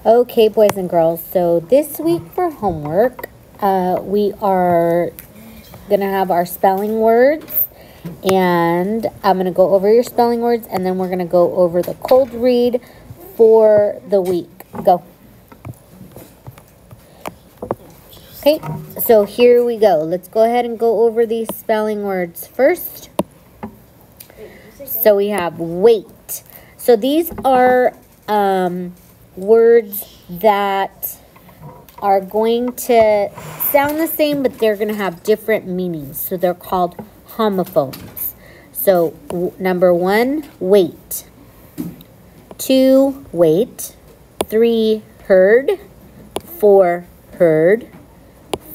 Okay, boys and girls, so this week for homework, we are going to have our spelling words, and I'm going to go over your spelling words, and then we're going to go over the cold read for the week. Go. Okay, so here we go. Let's go ahead and go over these spelling words first. So we have wait. So these are words that are going to sound the same, but they're going to have different meanings. So they're called homophones. So number 1, wait. 2, wait. 3, heard. 4, heard.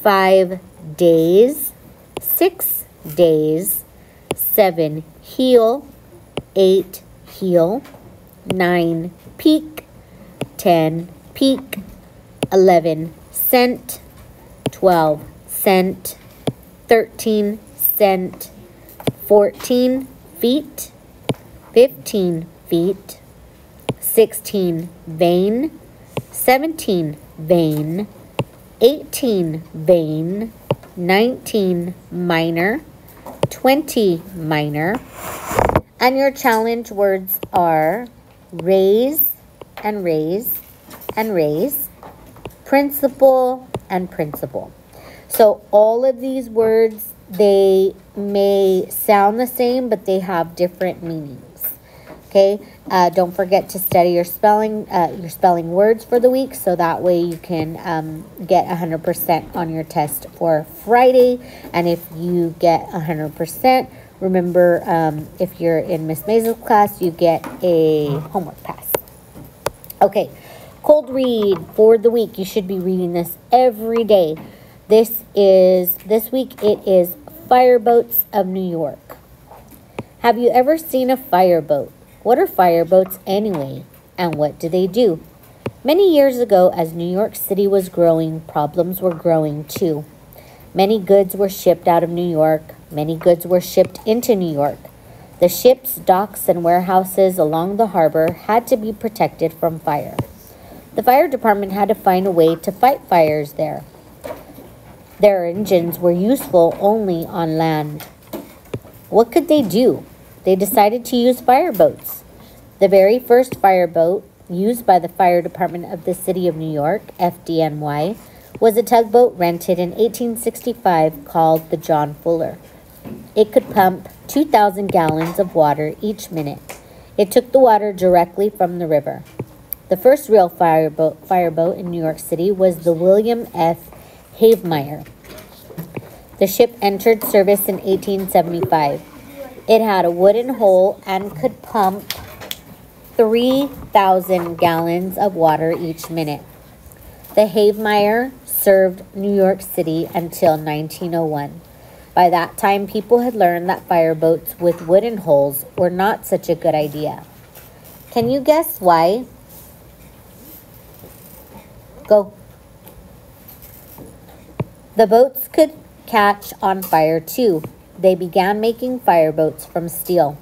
5, days. 6, days. 7, heal. 8, heal. 9, peak. 10, peak. 11, cent. 12, cent. 13, cent. 14, feet. 15, feet. 16, vein. 17, vein. 18, vein. 19, minor. 20, minor. And your challenge words are raise and raise and raise, principle and principle. So all of these words, they may sound the same, but they have different meanings. Okay, don't forget to study your spelling words for the week, so that way you can get 100% on your test for Friday. And if you get 100%, remember, if you're in Miss Maisel's class, you get a homework pass. Okay, cold read for the week. You should be reading this every day. This week it is Fireboats of New York. Have you ever seen a fireboat? What are fireboats anyway, and what do they do? Many years ago, as New York City was growing, problems were growing too. Many goods were shipped out of New York. Many goods were shipped into New York. The ships, docks, and warehouses along the harbor had to be protected from fire. The fire department had to find a way to fight fires there. Their engines were useful only on land. What could they do? They decided to use fireboats. The very first fireboat used by the fire department of the city of New York, FDNY, was a tugboat rented in 1865 called the John Fuller. It could pump 2,000 gallons of water each minute. It took the water directly from the river. The first real fireboat in New York City was the William F. Havemeyer. The ship entered service in 1875. It had a wooden hull and could pump 3,000 gallons of water each minute. The Havemeyer served New York City until 1901. By that time, people had learned that fireboats with wooden hulls were not such a good idea. Can you guess why? Go. The boats could catch on fire too. They began making fireboats from steel.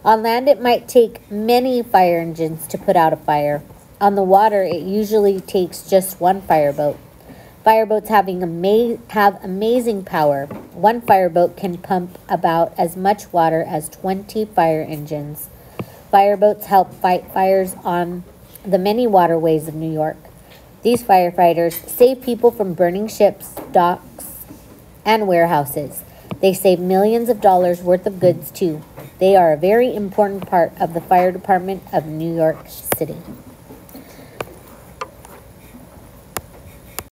On land, it might take many fire engines to put out a fire. On the water, it usually takes just one fireboat. Fireboats have amazing power. One fireboat can pump about as much water as 20 fire engines. Fireboats help fight fires on the many waterways of New York. These firefighters save people from burning ships, docks, and warehouses. They save millions of dollars worth of goods too. They are a very important part of the fire department of New York City.